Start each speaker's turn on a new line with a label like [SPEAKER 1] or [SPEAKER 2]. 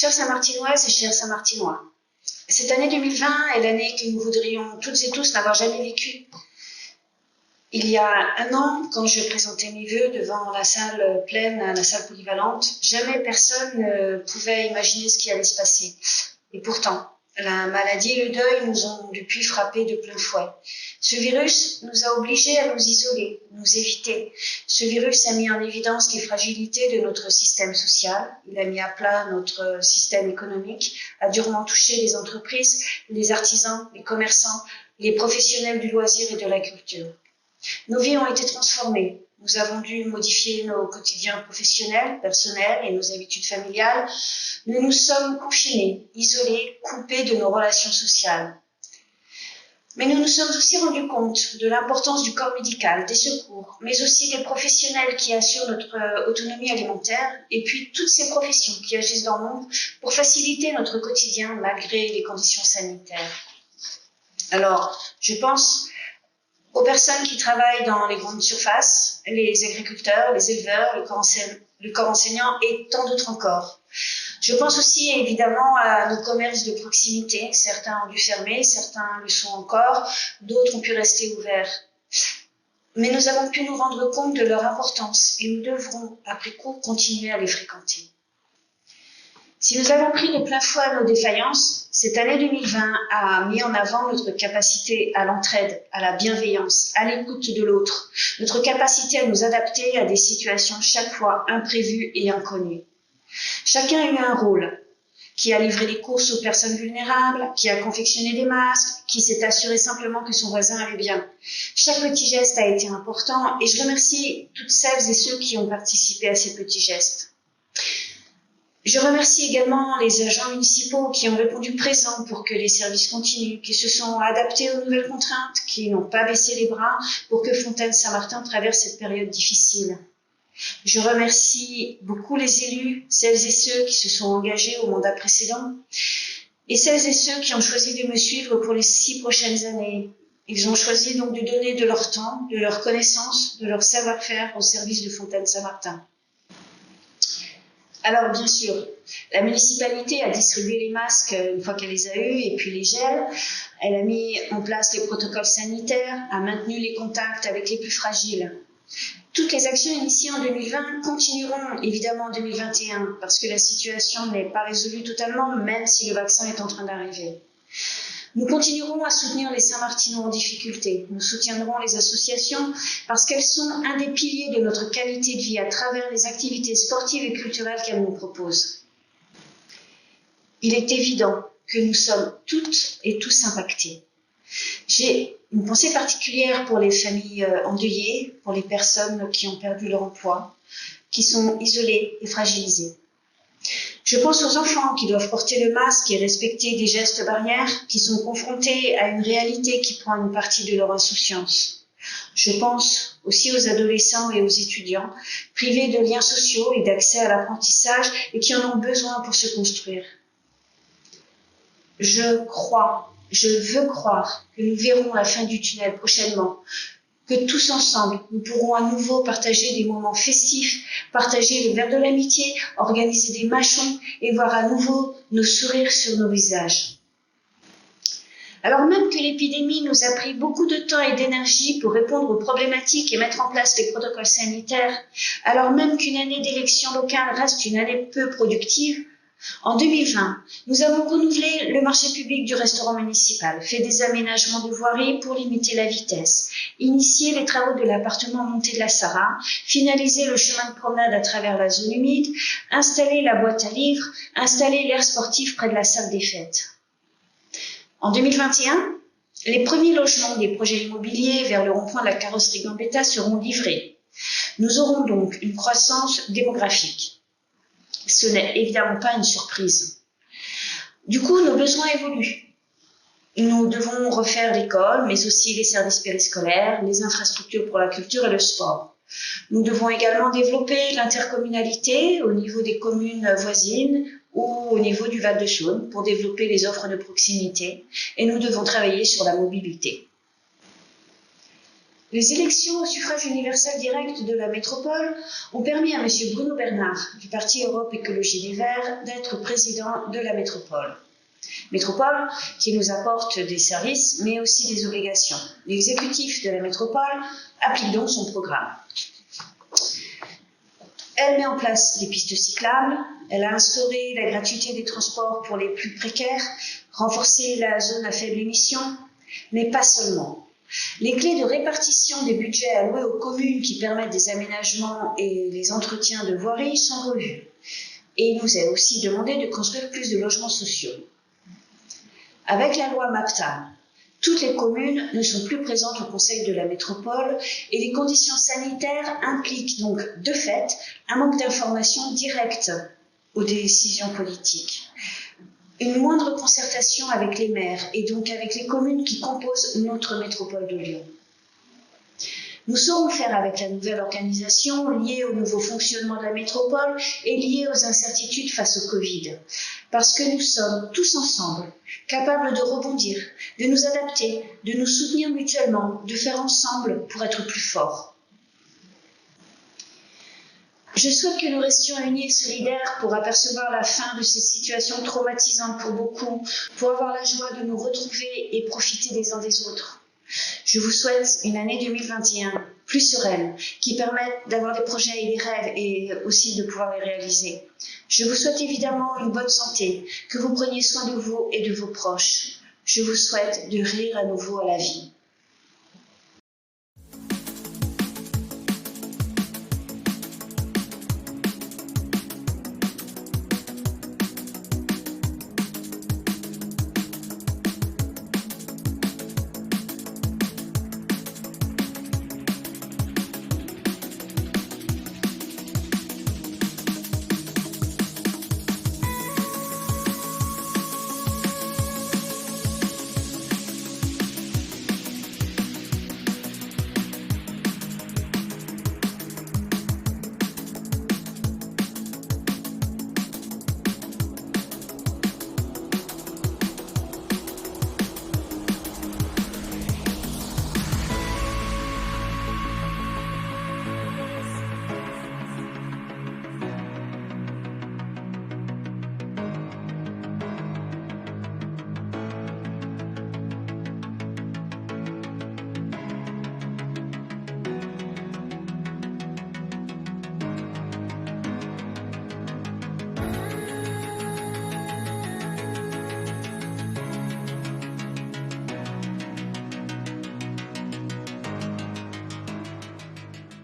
[SPEAKER 1] Chères Saint-Martinoises et chers Saint-Martinois, cette année 2020 est l'année que nous voudrions toutes et tous n'avoir jamais vécue. Il y a un an, quand je présentais mes vœux devant la salle pleine, la salle polyvalente, jamais personne ne pouvait imaginer ce qui allait se passer. Et pourtant, la maladie et le deuil nous ont depuis frappés de plein fouet. Ce virus nous a obligés à nous isoler, nous éviter. Ce virus a mis en évidence les fragilités de notre système social. Il a mis à plat notre système économique, a durement touché les entreprises, les artisans, les commerçants, les professionnels du loisir et de la culture. Nos vies ont été transformées. Nous avons dû modifier nos quotidiens professionnels, personnels et nos habitudes familiales. Nous nous sommes confinés, isolés, coupés de nos relations sociales. Mais nous nous sommes aussi rendus compte de l'importance du corps médical, des secours, mais aussi des professionnels qui assurent notre autonomie alimentaire et puis toutes ces professions qui agissent dans l'ombre pour faciliter notre quotidien malgré les conditions sanitaires. Alors, je pense aux personnes qui travaillent dans les grandes surfaces, les agriculteurs, les éleveurs, le corps enseignant et tant d'autres encore. Je pense aussi évidemment à nos commerces de proximité. Certains ont dû fermer, certains le sont encore, d'autres ont pu rester ouverts. Mais nous avons pu nous rendre compte de leur importance et nous devrons, après coup, continuer à les fréquenter. Si nous avons pris de plein fouet nos défaillances, cette année 2020 a mis en avant notre capacité à l'entraide, à la bienveillance, à l'écoute de l'autre, notre capacité à nous adapter à des situations chaque fois imprévues et inconnues. Chacun a eu un rôle, qui a livré les courses aux personnes vulnérables, qui a confectionné des masques, qui s'est assuré simplement que son voisin allait bien. Chaque petit geste a été important et je remercie toutes celles et ceux qui ont participé à ces petits gestes. Je remercie également les agents municipaux qui ont répondu présents pour que les services continuent, qui se sont adaptés aux nouvelles contraintes, qui n'ont pas baissé les bras pour que Fontaine-Saint-Martin traverse cette période difficile. Je remercie beaucoup les élus, celles et ceux qui se sont engagés au mandat précédent et celles et ceux qui ont choisi de me suivre pour les 6 prochaines années. Ils ont choisi donc de donner de leur temps, de leur connaissance, de leur savoir-faire au service de Fontaine-Saint-Martin. Alors, bien sûr, la municipalité a distribué les masques une fois qu'elle les a eus et puis les gels. Elle a mis en place les protocoles sanitaires, a maintenu les contacts avec les plus fragiles. Toutes les actions initiées en 2020 continueront évidemment en 2021 parce que la situation n'est pas résolue totalement, même si le vaccin est en train d'arriver. Nous continuerons à soutenir les Saint-Martinois en difficulté. Nous soutiendrons les associations parce qu'elles sont un des piliers de notre qualité de vie à travers les activités sportives et culturelles qu'elles nous proposent. Il est évident que nous sommes toutes et tous impactés. J'ai une pensée particulière pour les familles endeuillées, pour les personnes qui ont perdu leur emploi, qui sont isolées et fragilisées. Je pense aux enfants qui doivent porter le masque et respecter des gestes barrières, qui sont confrontés à une réalité qui prend une partie de leur insouciance. Je pense aussi aux adolescents et aux étudiants, privés de liens sociaux et d'accès à l'apprentissage et qui en ont besoin pour se construire. Je veux croire que nous verrons la fin du tunnel prochainement, que tous ensemble, nous pourrons à nouveau partager des moments festifs, partager le verre de l'amitié, organiser des mâchons et voir à nouveau nos sourires sur nos visages. Alors même que l'épidémie nous a pris beaucoup de temps et d'énergie pour répondre aux problématiques et mettre en place les protocoles sanitaires, alors même qu'une année d'élection locale reste une année peu productive, en 2020, nous avons renouvelé le marché public du restaurant municipal, fait des aménagements de voirie pour limiter la vitesse, initié les travaux de l'appartement Montée de la Sarah, finalisé le chemin de promenade à travers la zone humide, installé la boîte à livres, installé l'aire sportif près de la salle des fêtes. En 2021, les premiers logements des projets immobiliers vers le rond-point de la carrosserie Gambetta seront livrés. Nous aurons donc une croissance démographique. Ce n'est évidemment pas une surprise. Du coup, nos besoins évoluent. Nous devons refaire l'école, mais aussi les services périscolaires, les infrastructures pour la culture et le sport. Nous devons également développer l'intercommunalité au niveau des communes voisines ou au niveau du Val-de-Saône pour développer les offres de proximité et nous devons travailler sur la mobilité. Les élections au suffrage universel direct de la métropole ont permis à M. Bruno Bernard, du Parti Europe Écologie Les Verts, d'être président de la métropole. Métropole qui nous apporte des services, mais aussi des obligations. L'exécutif de la métropole applique donc son programme. Elle met en place des pistes cyclables, elle a instauré la gratuité des transports pour les plus précaires, renforcé la zone à faible émission, mais pas seulement. Les clés de répartition des budgets alloués aux communes qui permettent des aménagements et les entretiens de voirie sont revues. Et il nous est aussi demandé de construire plus de logements sociaux. Avec la loi MAPTA, toutes les communes ne sont plus présentes au Conseil de la métropole et les conditions sanitaires impliquent donc de fait un manque d'information directe aux décisions politiques. Une moindre concertation avec les maires et donc avec les communes qui composent notre métropole de Lyon. Nous saurons faire avec la nouvelle organisation liée au nouveau fonctionnement de la métropole et liée aux incertitudes face au Covid. Parce que nous sommes tous ensemble capables de rebondir, de nous adapter, de nous soutenir mutuellement, de faire ensemble pour être plus forts. Je souhaite que nous restions unis et solidaires pour apercevoir la fin de cette situation traumatisante pour beaucoup, pour avoir la joie de nous retrouver et profiter les uns des autres. Je vous souhaite une année 2021 plus sereine, qui permette d'avoir des projets et des rêves et aussi de pouvoir les réaliser. Je vous souhaite évidemment une bonne santé, que vous preniez soin de vous et de vos proches. Je vous souhaite de rire à nouveau à la vie.